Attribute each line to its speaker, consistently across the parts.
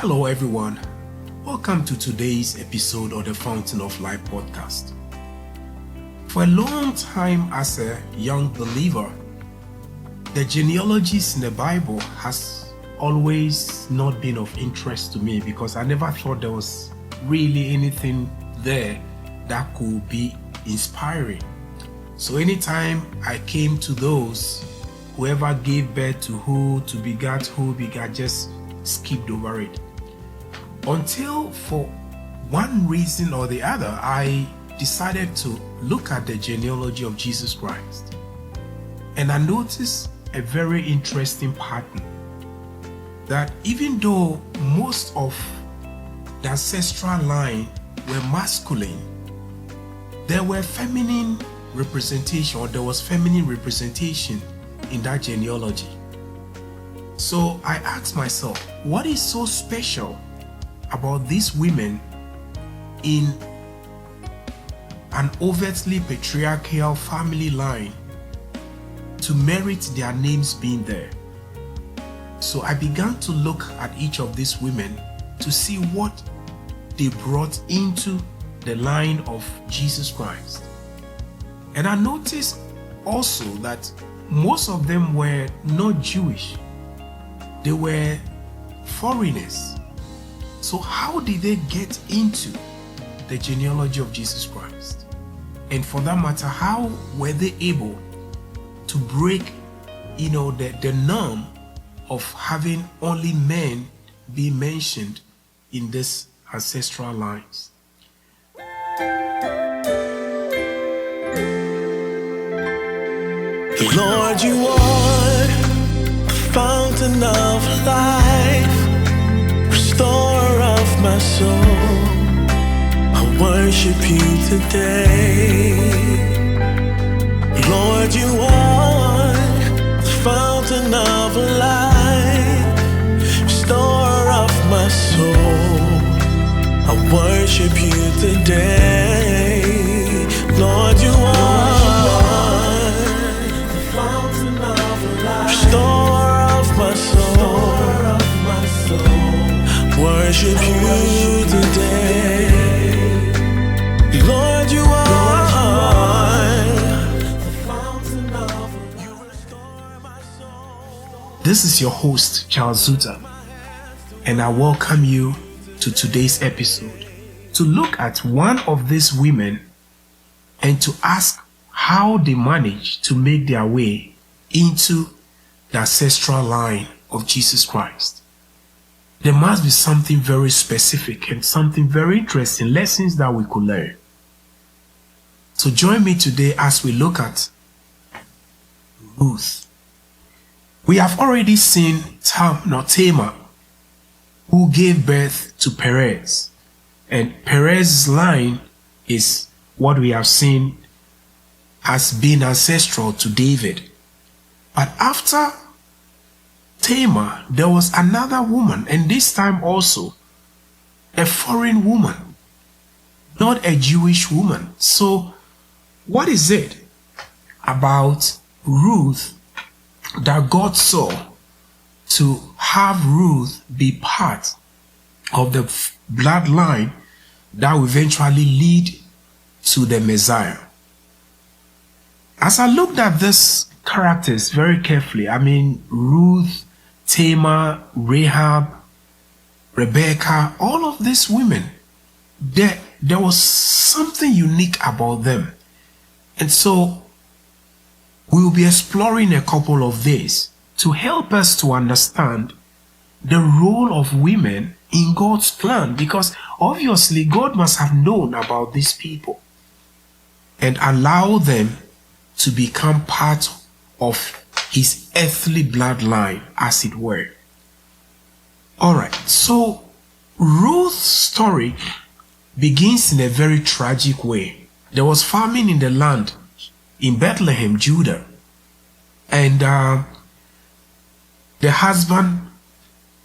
Speaker 1: Hello everyone, welcome to today's episode of the Fountain of Life podcast. For a long time as a young believer, the genealogies in the Bible has always not been of interest to me because I never thought there was really anything there that could be inspiring. So anytime I came to those, whoever gave birth to who begat, just skipped over it. Until for one reason or the other, I decided to look at the genealogy of Jesus Christ. And I noticed a very interesting pattern that even though most of the ancestral line were masculine, there were feminine representation, or there was feminine representation in that genealogy. So I asked myself, what is so special about these women in an overtly patriarchal family line to merit their names being there? So I began to look at each of these women to see what they brought into the line of Jesus Christ. And I noticed also that most of them were not Jewish. They were foreigners. So how did they get into the genealogy of Jesus Christ? And for that matter, how were they able to break, the norm of having only men be mentioned in this ancestral lines?
Speaker 2: Lord, you are the fountain of life, restorer of my soul. I worship you today. Lord, you are the fountain of life, restorer of my soul. I worship you today. Lord, you are restorer of my soul, worship you today. Lord, you are the fountain of life. You restore my soul.
Speaker 1: This is your host, Zuta, and I welcome you to today's episode to look at one of these women and to ask how they managed to make their way into the ancestral line of Jesus Christ. There must be something very specific and something very interesting, lessons that we could learn. So join me today as we look at Ruth. We have already seen Tamar, who gave birth to Perez. And Perez's line is what we have seen as being ancestral to David. But after Tamar, there was another woman, and this time also a foreign woman, not a Jewish woman. So what is it about Ruth that God saw to have Ruth be part of the bloodline that will eventually lead to the Messiah? As I looked at this characters very carefully, Ruth, Tamar, Rahab, Rebecca, all of these women, there was something unique about them. And so we will be exploring a couple of these to help us to understand the role of women in God's plan, because obviously God must have known about these people and allow them to become part of his earthly bloodline, as it were. Alright, so Ruth's story begins in a very tragic way. There was famine in the land in Bethlehem, Judah, and the husband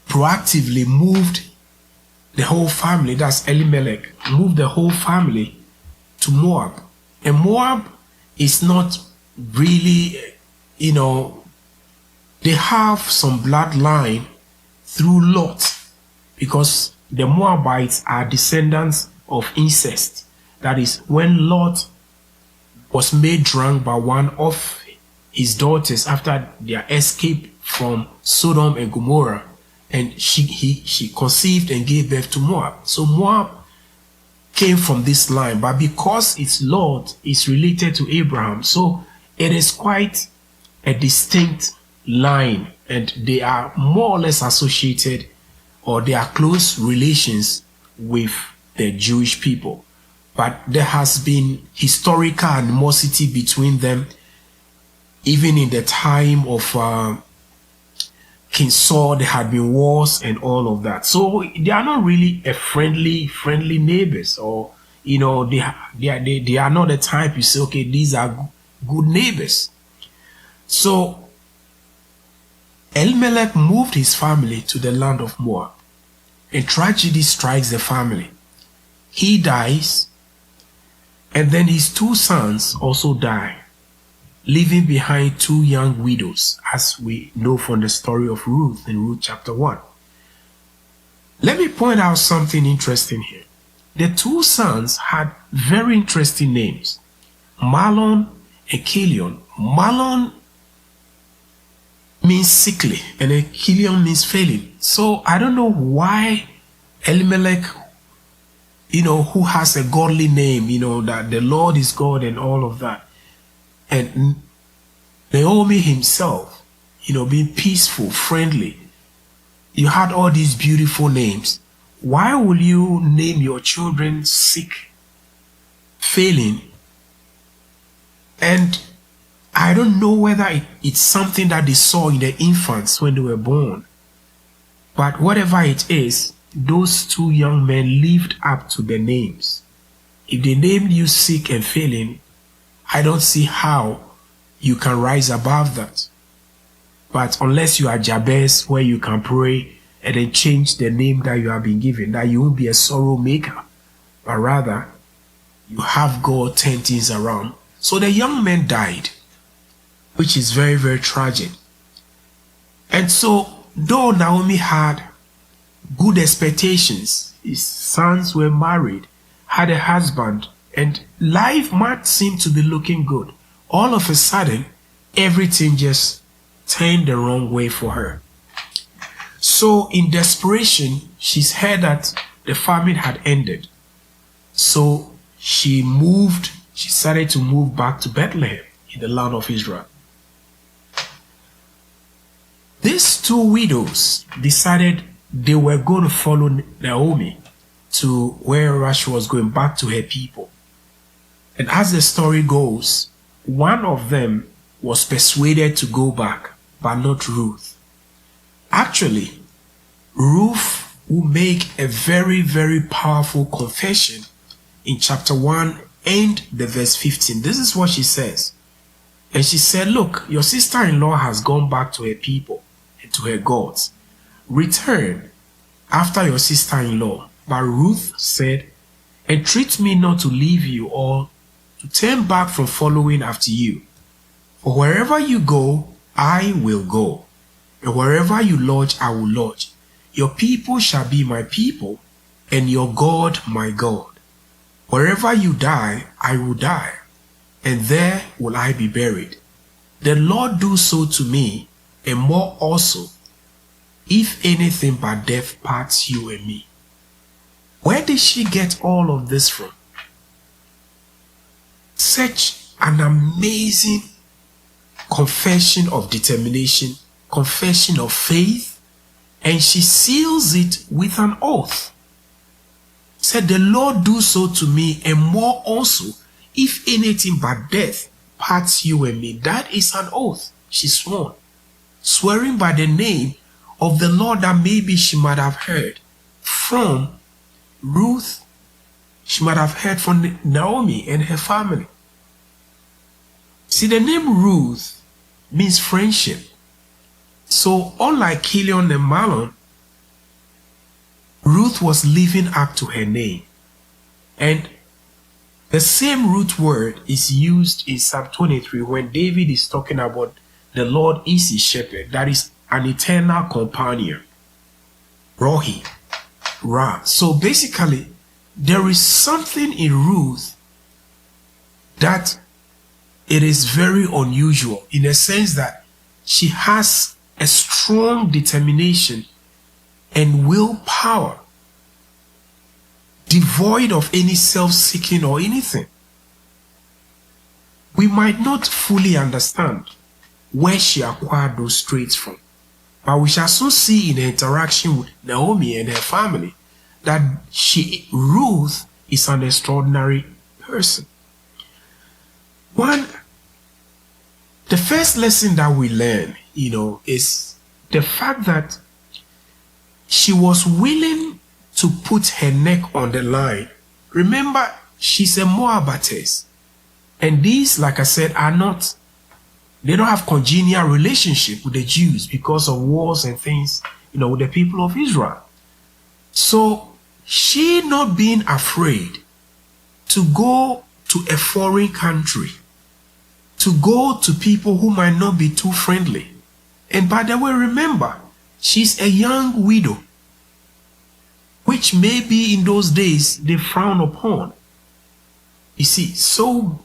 Speaker 1: proactively moved the whole family, that's Elimelech, moved the whole family to Moab. And Moab is not really, they have some bloodline through Lot. because the Moabites are descendants of incest. That is, when Lot was made drunk by one of his daughters after their escape from Sodom and Gomorrah, and she conceived and gave birth to Moab. So Moab came from this line, but because its Lord is related to Abraham, so it is quite a distinct line, and they are more or less associated, or they are close relations with the Jewish people. But there has been historical animosity between them, even in the time of King Saul. There had been wars and all of that. So they are not really a friendly neighbors, or they are not the type you say, okay, these are good neighbors. So Elimelech moved his family to the land of Moab, and tragedy strikes the family. He dies, and then his 2 sons also die, leaving behind 2 young widows, as we know from the story of Ruth in Ruth chapter 1. Let me point out something interesting here. The 2 sons had very interesting names, Mahlon and Chilion. Mahlon means sickly, and then Chilion means failing. So I don't know why Elimelech, who has a godly name, that the Lord is God and all of that, and Naomi himself, being peaceful, friendly, you had all these beautiful names. Why will you name your children sick, failing? And I don't know whether it's something that they saw in the infants when they were born, but whatever it is, those 2 young men lived up to their names. If they named you sick and failing, I don't see how you can rise above that. But unless you are Jabez, where you can pray and then change the name that you have been given, that you won't be a sorrow maker, but rather you have God turn things around. So the young men died, which is very, very tragic. And so, though Naomi had good expectations, his sons were married, had a husband, and life might seem to be looking good, all of a sudden, everything just turned the wrong way for her. So in desperation, she's heard that the famine had ended. So she started to move back to Bethlehem in the land of Israel. These 2 widows decided they were going to follow Naomi to wherever she was going, back to her people. And as the story goes, one of them was persuaded to go back, but not Ruth. Actually, Ruth will make a very, very powerful confession in chapter 1 and the verse 15. This is what she says. And she said, look, your sister-in-law has gone back to her people and to her gods. Return after your sister-in-law. But Ruth said, entreat me not to leave you or to turn back from following after you. For wherever you go, I will go, and wherever you lodge, I will lodge. Your people shall be my people, and your God my God. Wherever you die, I will die, and there will I be buried. The Lord do so to me, and more also, if anything but death parts you and me. Where did she get all of this from? Such an amazing confession of determination, confession of faith, and she seals it with an oath. Said, the Lord do so to me, and more also, if anything but death parts you and me. That is an oath she swore, swearing by the name of the Lord that maybe she might have heard from Ruth. She might have heard from Naomi and her family. See, the name Ruth means friendship. So unlike Chilion and Mahlon, Ruth was living up to her name. And the same root word is used in Psalm 23 when David is talking about the Lord is his shepherd. That is an eternal companion. Rohi. Ra. So basically, there is something in Ruth that it is very unusual in the sense that she has a strong determination and willpower, devoid of any self-seeking or anything. We might not fully understand where she acquired those traits from, but we shall soon see in her interaction with Naomi and her family that Ruth is an extraordinary person. The first lesson that we learn, is the fact that she was willing to put her neck on the line. Remember, she's a Moabitess. And these, like I said, they don't have congenial relationship with the Jews because of wars and things, with the people of Israel. So she not being afraid to go to a foreign country, to go to people who might not be too friendly. And by the way, remember, she's a young widow, which maybe in those days they frown upon. You see, so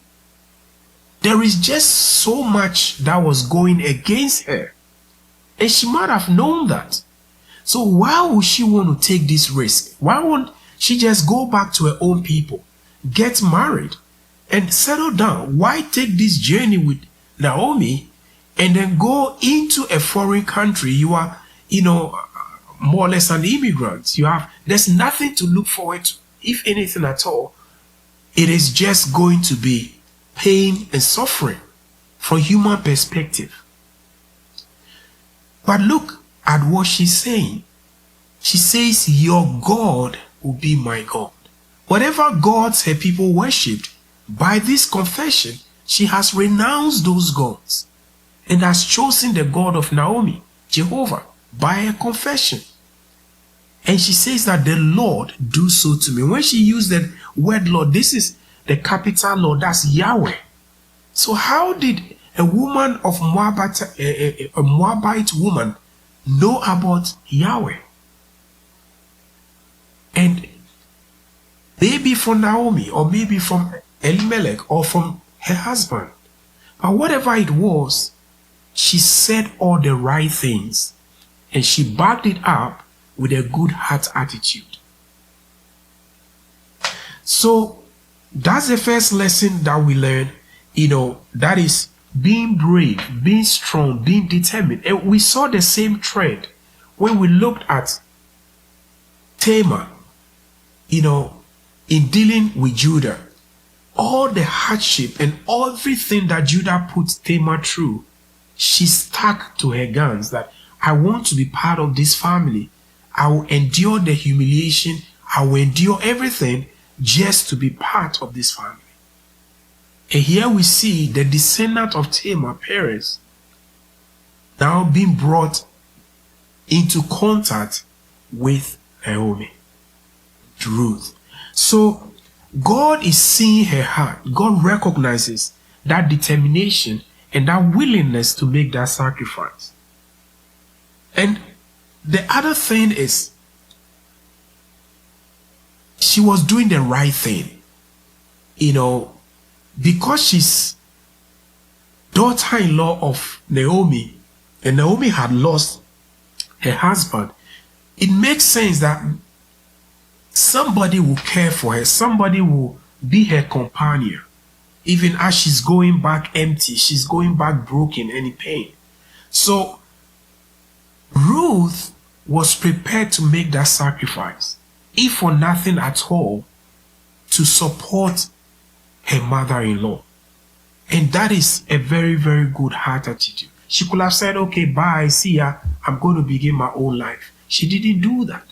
Speaker 1: there is just so much that was going against her. And she might have known that. So why would she want to take this risk? Why won't she just go back to her own people, get married, and settle down? Why take this journey with Naomi and then go into a foreign country? You are, more or less an immigrant. There's nothing to look forward to, if anything at all. It is just going to be pain and suffering from human perspective. But look at what she's saying. She says, your God will be my God. Whatever gods her people worshipped, by this confession, she has renounced those gods and has chosen the God of Naomi, Jehovah, by her confession. And she says that the Lord do so to me. When she used the word Lord, this is the capital Lord, that's Yahweh. So how did a woman of a Moabite woman know about Yahweh? And maybe from Naomi, or maybe from Elimelech, or from her husband. But whatever it was, she said all the right things, and she backed it up with a good heart attitude. So that's the first lesson that we learn, that is being brave, being strong, being determined. And we saw the same trend when we looked at Tamar, in dealing with Judah. All the hardship and everything that Judah put Tamar through, she stuck to her guns that I want to be part of this family. I will endure the humiliation. I will endure everything just to be part of this family. And here we see the descendant of Tamar, Perez, now being brought into contact with Naomi, Ruth. So God is seeing her heart. God recognizes that determination and that willingness to make that sacrifice. And the other thing is, she was doing the right thing. Because she's daughter-in-law of Naomi, and Naomi had lost her husband, it makes sense that somebody will care for her, somebody will be her companion. Even as she's going back empty, she's going back broken and in pain. So Ruth was prepared to make that sacrifice, if for nothing at all, to support her mother-in-law. And that is a very, very good heart attitude. She could have said, okay, bye, see ya, I'm going to begin my own life. She didn't do that.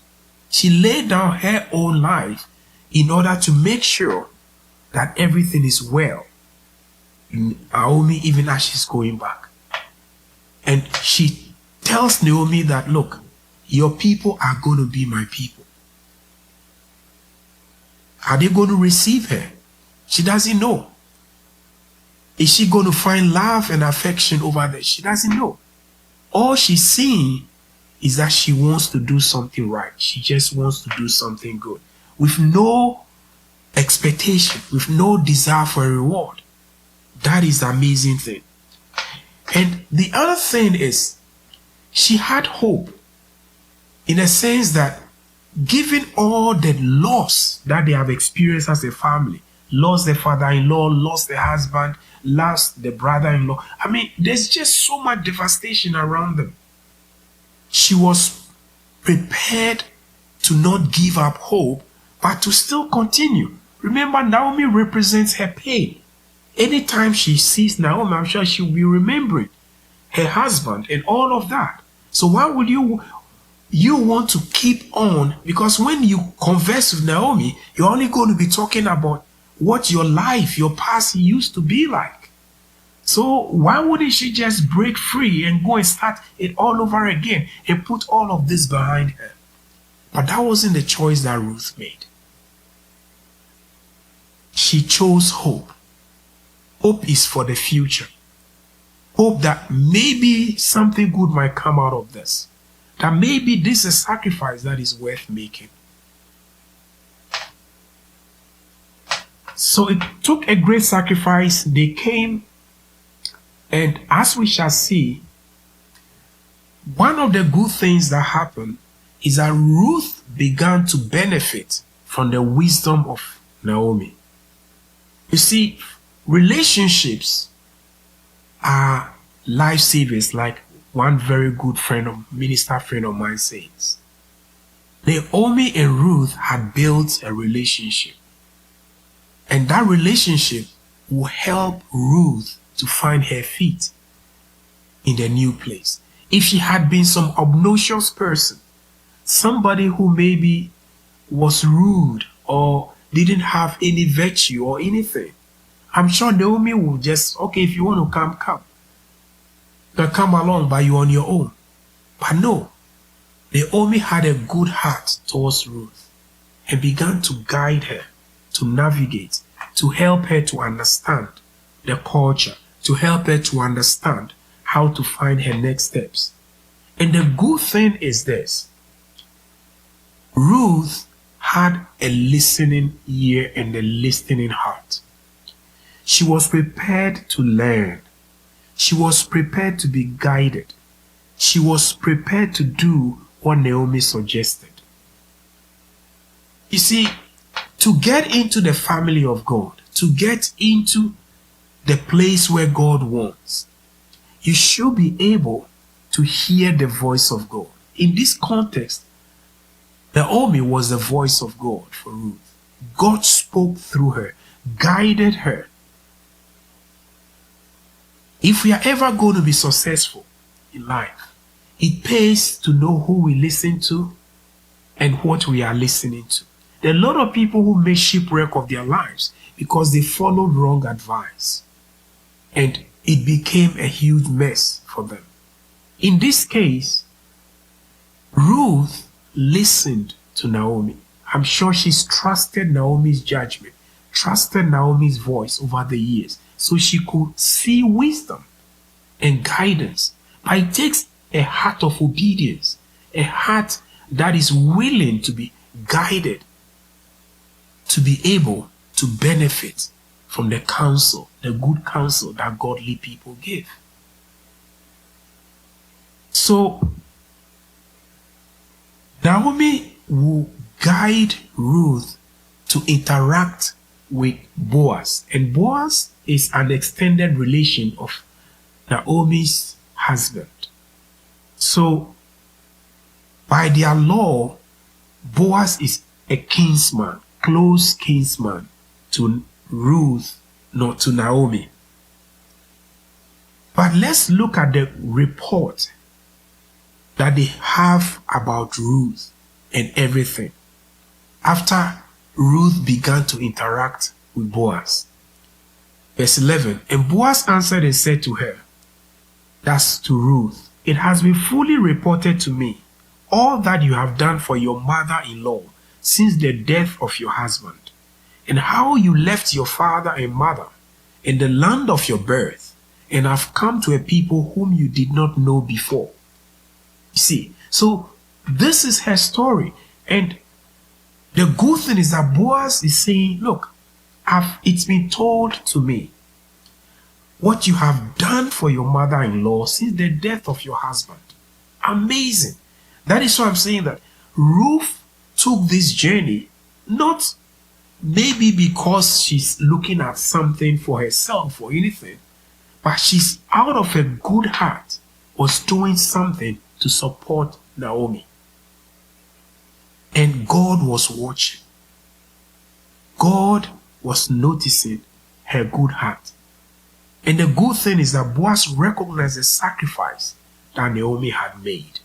Speaker 1: She laid down her own life in order to make sure that everything is well in Naomi, even as she's going back. And she tells Naomi that, look, your people are going to be my people. Are they going to receive her? She doesn't know. Is she going to find love and affection over there? She doesn't know. All she's seeing is that she wants to do something right. She just wants to do something good with no expectation, with no desire for a reward. That is the amazing thing. And the other thing is, she had hope in a sense that given all the loss that they have experienced as a family, lost the father-in-law, lost the husband, lost the brother-in-law. I mean, there's just so much devastation around them. She was prepared to not give up hope, but to still continue. Remember, Naomi represents her pain. Anytime she sees Naomi, I'm sure she'll be remembering her husband and all of that. So why would you want to keep on? Because when you converse with Naomi, you're only going to be talking about what your life, your past used to be like. So why wouldn't she just break free and go and start it all over again and put all of this behind her? But that wasn't the choice that Ruth made. She chose hope. Hope is for the future. Hope that maybe something good might come out of this. That maybe this is a sacrifice that is worth making. So it took a great sacrifice. They came, and as we shall see, one of the good things that happened is that Ruth began to benefit from the wisdom of Naomi. You see, relationships are lifesavers, like one very good minister friend of mine says. Naomi and Ruth had built a relationship. And that relationship will help Ruth to find her feet in the new place. If she had been some obnoxious person, somebody who maybe was rude or didn't have any virtue or anything, I'm sure Naomi would just, okay, if you want to come, come. You can come along, but you're on your own. But no, Naomi had a good heart towards Ruth and began to guide her, to navigate, to help her to understand the culture, to help her to understand how to find her next steps. And the good thing is this: Ruth had a listening ear and a listening heart. She was prepared to learn. She was prepared to be guided. She was prepared to do what Naomi suggested. You see, to get into the family of God, to get into the place where God wants, you should be able to hear the voice of God. In this context, Naomi was the voice of God for Ruth. God spoke through her, guided her. If we are ever going to be successful in life, it pays to know who we listen to and what we are listening to. There are a lot of people who make shipwreck of their lives because they followed wrong advice, and it became a huge mess for them. In this case, Ruth listened to Naomi. I'm sure she's trusted Naomi's judgment, trusted Naomi's voice over the years, so she could see wisdom and guidance. But it takes a heart of obedience, a heart that is willing to be guided, to be able to benefit from the counsel, the good counsel that godly people give. So, Naomi will guide Ruth to interact with Boaz. And Boaz is an extended relation of Naomi's husband. So, by their law, Boaz is a kinsman, close kinsman to Ruth, not to Naomi. But let's look at the report that they have about Ruth and everything after Ruth began to interact with Boaz. Verse 11, and Boaz answered and said to her, that's to Ruth, it has been fully reported to me all that you have done for your mother-in-law since the death of your husband, and how you left your father and mother in the land of your birth, and have come to a people whom you did not know before. You see, so this is her story. And the good thing is that Boaz is saying, look, it's been told to me what you have done for your mother-in-law since the death of your husband. Amazing. That is why I'm saying that Ruth took this journey not maybe because she's looking at something for herself or anything, but she's out of a good heart was doing something to support Naomi. And God was watching. God was noticing her good heart. And the good thing is that Boaz recognized the sacrifice that Naomi had made.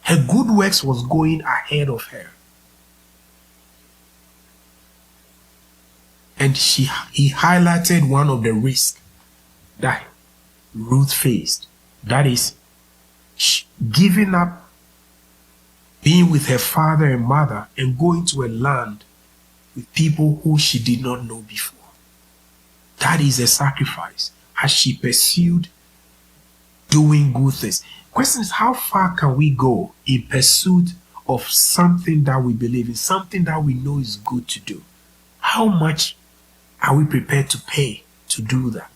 Speaker 1: Her good works was going ahead of her. And he highlighted one of the risks that Ruth faced. That is, giving up being with her father and mother and going to a land with people who she did not know before. That is a sacrifice as she pursued doing good things. Question is, how far can we go in pursuit of something that we believe in, something that we know is good to do? How much are we prepared to pay to do that?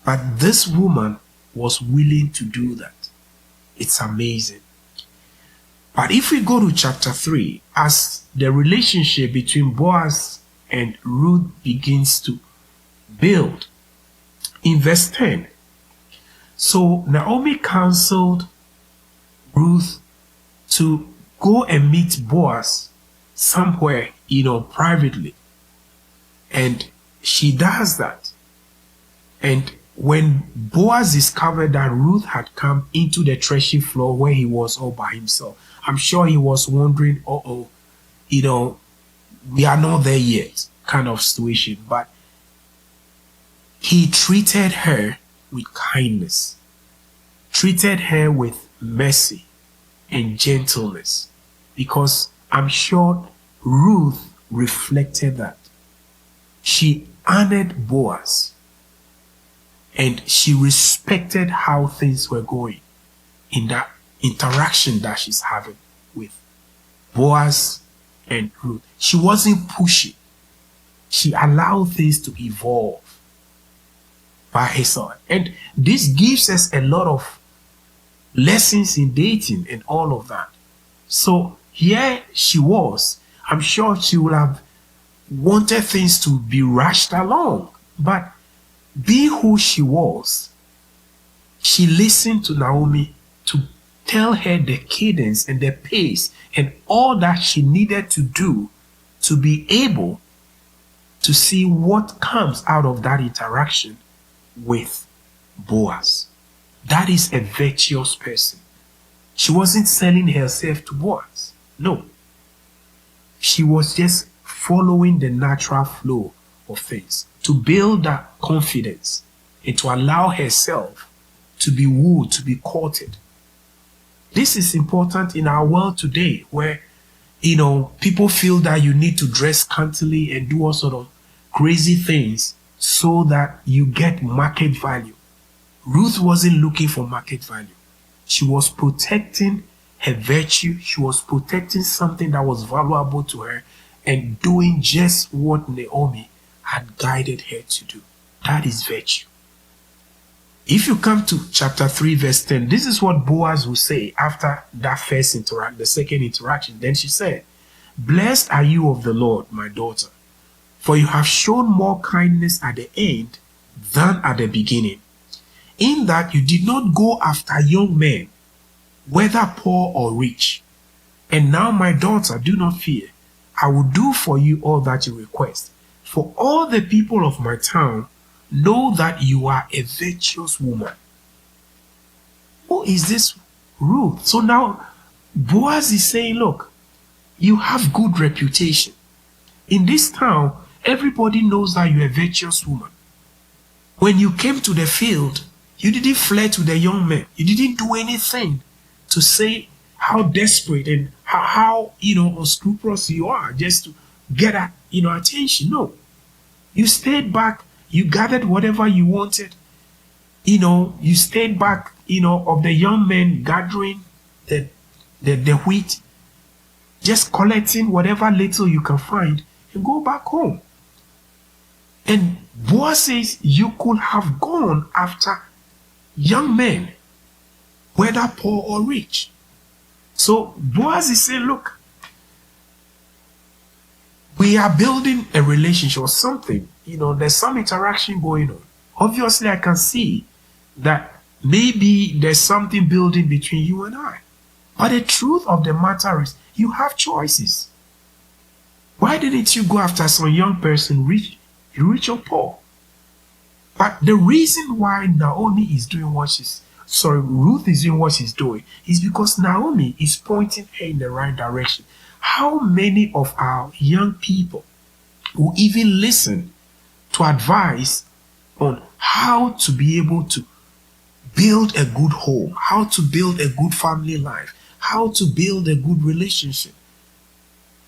Speaker 1: But this woman was willing to do that. It's amazing. But if we go to chapter 3, as the relationship between Boaz and Ruth begins to build, in verse 10, so Naomi counseled Ruth to go and meet Boaz somewhere, privately. And she does that. And when Boaz discovered that Ruth had come into the threshing floor where he was all by himself, I'm sure he was wondering, we are not there yet, kind of situation. But he treated her with kindness, treated her with mercy and gentleness, because I'm sure Ruth reflected that. She honored Boaz and she respected how things were going in that interaction that she's having with Boaz and Ruth. She wasn't pushy. She allowed things to evolve by herself. And this gives us a lot of lessons in dating and all of that. So here she was. I'm sure she would have wanted things to be rushed along. But being who she was, she listened to Naomi to tell her the cadence and the pace and all that she needed to do to be able to see what comes out of that interaction with Boaz. That is a virtuous person. She wasn't selling herself to Boaz. No. She was just following the natural flow of things to build that confidence and to allow herself to be wooed, to be courted. This is important in our world today where, people feel that you need to dress scantily and do all sort of crazy things so that you get market value. Ruth wasn't looking for market value. She was protecting her virtue. She was protecting something that was valuable to her and doing just what Naomi had guided her to do. That is virtue. If you come to chapter 3 verse 10, this is what Boaz will say after that first interaction, the second interaction. Then she said, "Blessed are you of the Lord, my daughter, for you have shown more kindness at the end than at the beginning, in that you did not go after young men, whether poor or rich. And now, my daughter, do not fear. I will do for you all that you request. For all the people of my town know that you are a virtuous woman." Who is this Ruth? So now Boaz is saying, look, you have good reputation. In this town, everybody knows that you're a virtuous woman. When you came to the field, you didn't flirt with the young men. You didn't do anything to say how desperate and how unscrupulous you are just to get attention. No. You stayed back. You gathered whatever you wanted. You stayed back, of the young men gathering the wheat, just collecting whatever little you can find and go back home. And Boaz says you could have gone after young men, whether poor or rich. So Boaz is saying, look, we are building a relationship or something. There's some interaction going on. Obviously, I can see that maybe there's something building between you and I. But the truth of the matter is, you have choices. Why didn't you go after some young person, rich or poor? But the reason why Ruth is doing what she's doing is because Naomi is pointing her in the right direction. How many of our young people will even listen to advice on how to be able to build a good home, how to build a good family life, how to build a good relationship,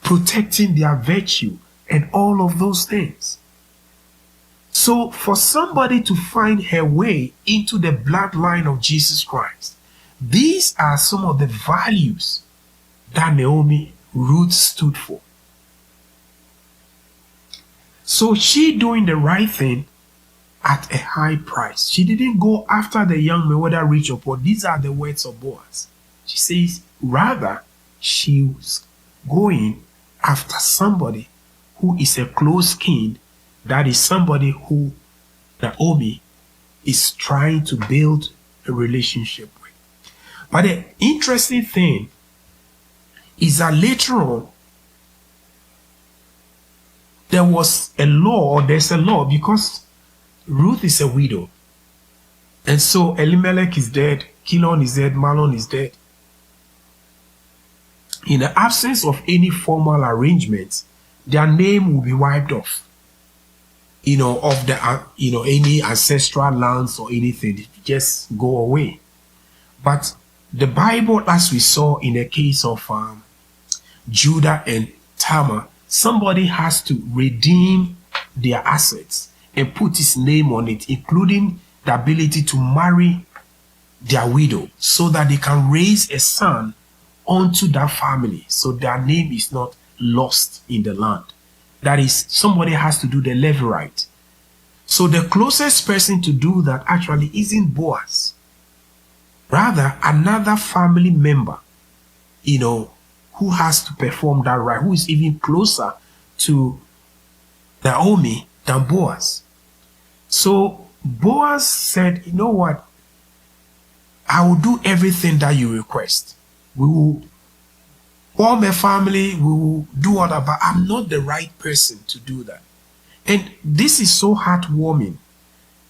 Speaker 1: protecting their virtue and all of those things? So for somebody to find her way into the bloodline of Jesus Christ, these are some of the values that Ruth stood for. So she doing the right thing at a high price. She didn't go after the young man, whether rich or poor. These are the words of Boaz. She says, rather, she was going after somebody who is a close kin. That is somebody who Naomi is trying to build a relationship with. But the interesting thing is that later on, there's a law because Ruth is a widow. And so Elimelech is dead, Childless is dead, Mahlon is dead. In the absence of any formal arrangements, their name will be wiped off. Of the, any ancestral lands or anything, just go away. But the Bible, as we saw in the case of Judah and Tamar, somebody has to redeem their assets and put his name on it, including the ability to marry their widow so that they can raise a son onto that family so their name is not lost in the land. That is, somebody has to do the levirate. So the closest person to do that actually isn't Boaz. Rather, another family member, who has to perform that right, who is even closer to Naomi than Boaz. So Boaz said, you know what? I will do everything that you request. We will form a family, we will do all that, but I'm not the right person to do that. And this is so heartwarming,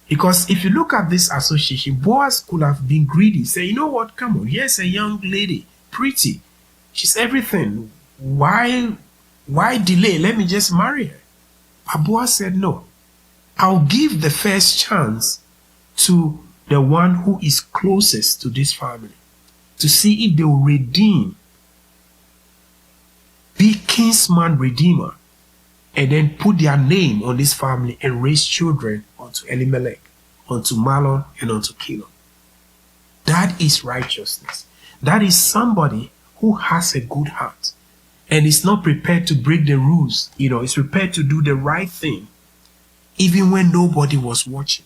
Speaker 1: because if you look at this association, Boaz could have been greedy, say, you know what, come on, here's a young lady, pretty, she's everything, why delay, let me just marry her. But Boaz said, no, I'll give the first chance to the one who is closest to this family, to see if they will redeem, be kinsman redeemer, and then put their name on this family and raise children unto Elimelech, unto Mahlon, and unto Childless. That is righteousness. That is somebody who has a good heart and is not prepared to break the rules. Is prepared to do the right thing, even when nobody was watching,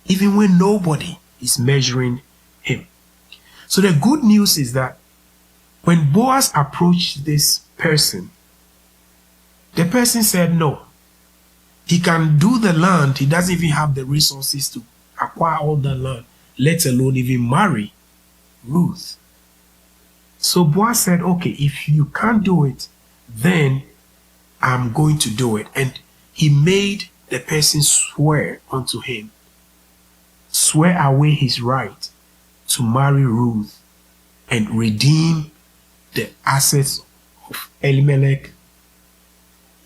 Speaker 1: even when nobody is measuring him. So the good news is that when Boaz approached this person, the person said no. He can do the land. He doesn't even have the resources to acquire all the land, let alone even marry Ruth. So Boaz said, okay, if you can't do it, then I'm going to do it. And he made the person swear unto him, swear away his right to marry Ruth and redeem the assets of Elimelech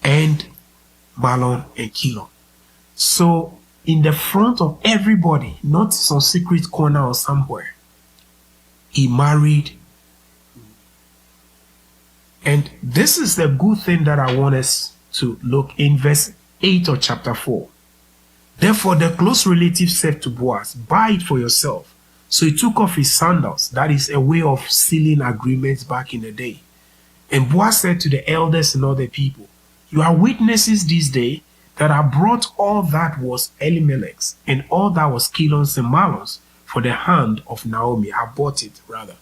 Speaker 1: and Mahlon and Childless. So in the front of everybody, not some secret corner or somewhere, he married. And this is the good thing that I want us to look in verse 8 of chapter 4. Therefore, the close relative said to Boaz, buy it for yourself. So he took off his sandals. That is a way of sealing agreements back in the day. And Boaz said to the elders and other people, you are witnesses this day that I brought all that was Elimelech's and all that was Kilon's and Mahlon's for the hand of Naomi. I bought it, rather.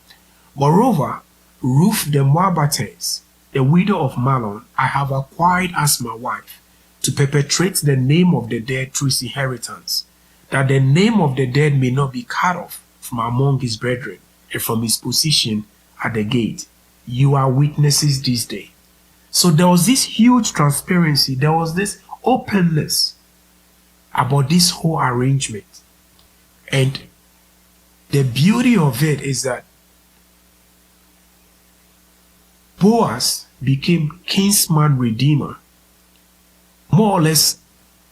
Speaker 1: Moreover, Ruth the Moabitess, the widow of Mahlon, I have acquired as my wife, to perpetuate the name of the dead through his inheritance, that the name of the dead may not be cut off from among his brethren and from his position at the gate. You are witnesses this day. So there was this huge transparency, there was this openness about this whole arrangement. And the beauty of it is that Boaz became kinsman redeemer, more or less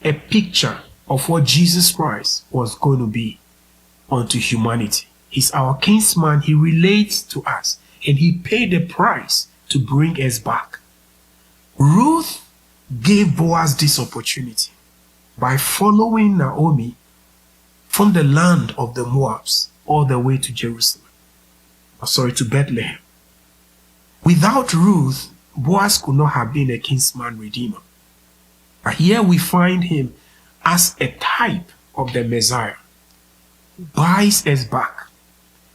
Speaker 1: a picture of what Jesus Christ was going to be unto humanity. He's our kinsman, he relates to us, and he paid the price to bring us back. Ruth gave Boaz this opportunity by following Naomi from the land of the Moabs all the way to to Bethlehem. Without Ruth, Boaz could not have been a kinsman redeemer. But here we find him as a type of the Messiah, who buys us back,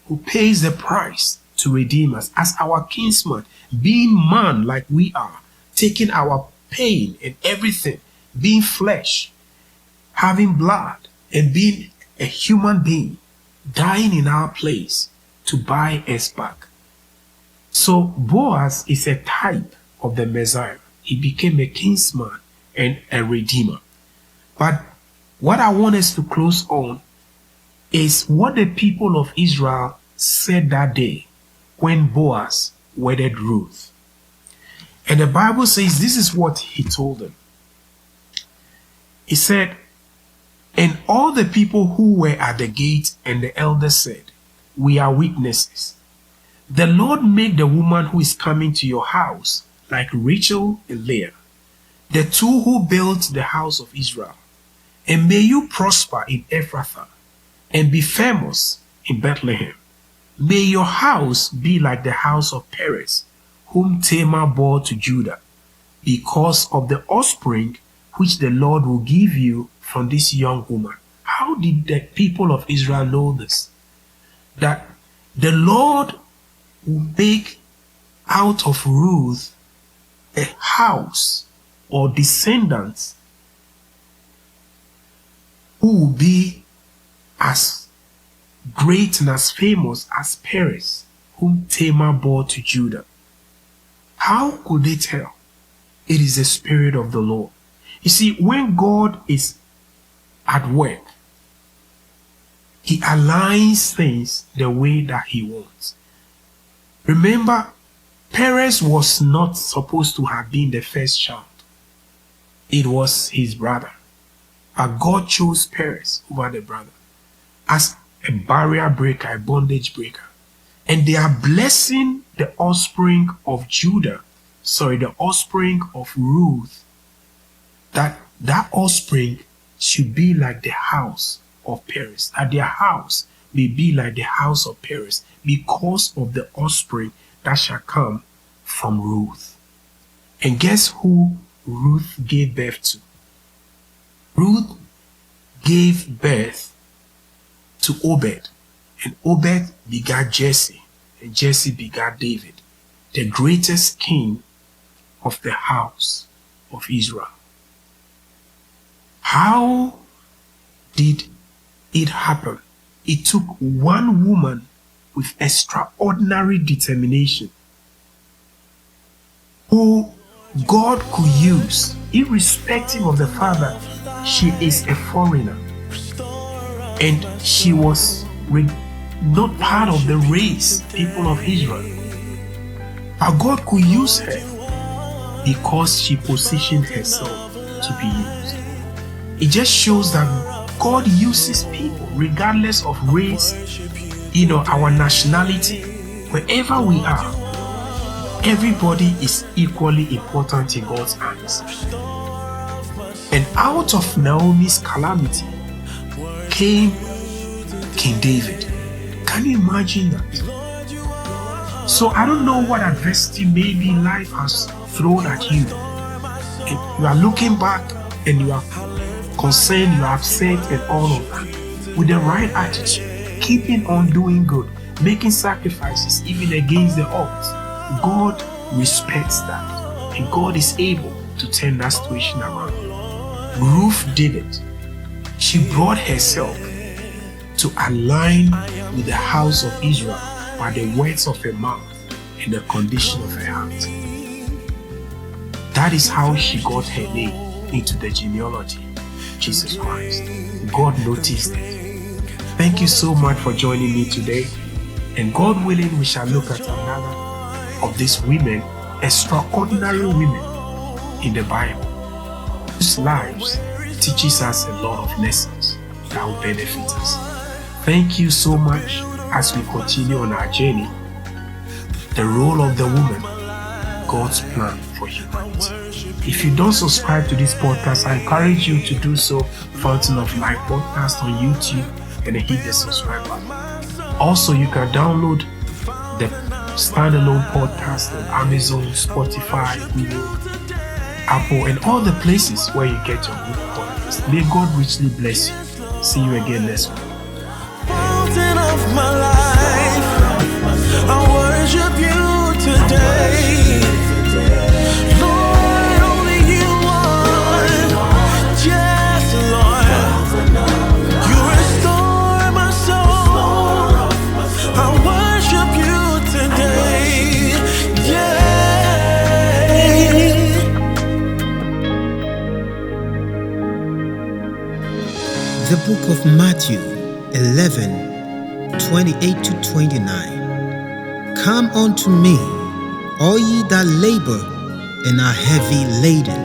Speaker 1: who pays the price to redeem us as our kinsman, being man like we are, taking our pain and everything, being flesh, having blood, and being a human being, dying in our place to buy us back. So Boaz is a type of the Messiah. He became a kinsman and a redeemer. But what I want us to close on is what the people of Israel said that day when Boaz wedded Ruth. And the Bible says this is what he told them. He said, and all the people who were at the gate and the elders said, we are witnesses. The Lord make the woman who is coming to your house like Rachel and Leah, the two who built the house of Israel. And may you prosper in Ephrathah and be famous in Bethlehem. May your house be like the house of Perez, whom Tamar bore to Judah, because of the offspring which the Lord will give you from this young woman. How did the people of Israel know this? That the Lord will make out of Ruth a house or descendants who will be as great and as famous as Perez, whom Tamar bore to Judah. How could they tell? It is the Spirit of the Lord. You see, when God is at work, he aligns things the way that he wants. Remember, Perez was not supposed to have been the first child. It was his brother. But God chose Perez over the brother as a barrier breaker, a bondage breaker. And they are blessing the offspring of the offspring of Ruth, that offspring should be like the house of Perez, that their house may be like the house of Perez, because of the offspring that shall come from Ruth. And guess who Ruth gave birth to? Ruth gave birth to Obed, and Obed begat Jesse, and Jesse begat David, the greatest king of the house of Israel. How did it happen? It took one woman with extraordinary determination who God could use, irrespective of the fact that she is a foreigner and she was not part of the race, people of Israel. But God could use her because she positioned herself to be used. It just shows that God uses people regardless of race, our nationality, wherever we are. Everybody is equally important in God's eyes. And out of Naomi's calamity came King David. Can you imagine that? So I don't know what adversity maybe life has thrown at you. And you are looking back and you are concerned, you are upset and all of that. With the right attitude, keeping on doing good, making sacrifices even against the odds. God respects that. And God is able to turn that situation around. Ruth did it. She brought herself to align with the house of Israel by the words of her mouth and the condition of her heart. That is how she got her name into the genealogy of Jesus Christ. God noticed it. Thank you so much for joining me today. And God willing, we shall look at another of these women, extraordinary women in the Bible, whose lives teaches us a lot of lessons that will benefit us. Thank you so much as we continue on our journey. The role of the woman, God's plan for humanity. If you don't subscribe to this podcast, I encourage you to do so. Fountain of Life podcast on YouTube and hit the subscribe button. Also, you can download the standalone podcast on Amazon, Spotify, Google, Apple, and all the places where you get your good podcast. May God richly bless you. See you again next week.
Speaker 2: Fountain of my life, I worship you today. Lord, only you are. Yes, Lord. You restore my soul. I worship you today. Yeah.
Speaker 3: The book of Matthew 11:28-29. Come unto me, all ye that labor and are heavy laden,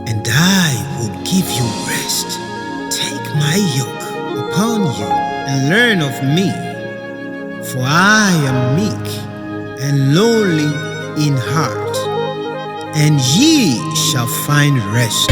Speaker 3: and I will give you rest. Take my yoke upon you and learn of me, for I am meek and lowly in heart, and ye shall find rest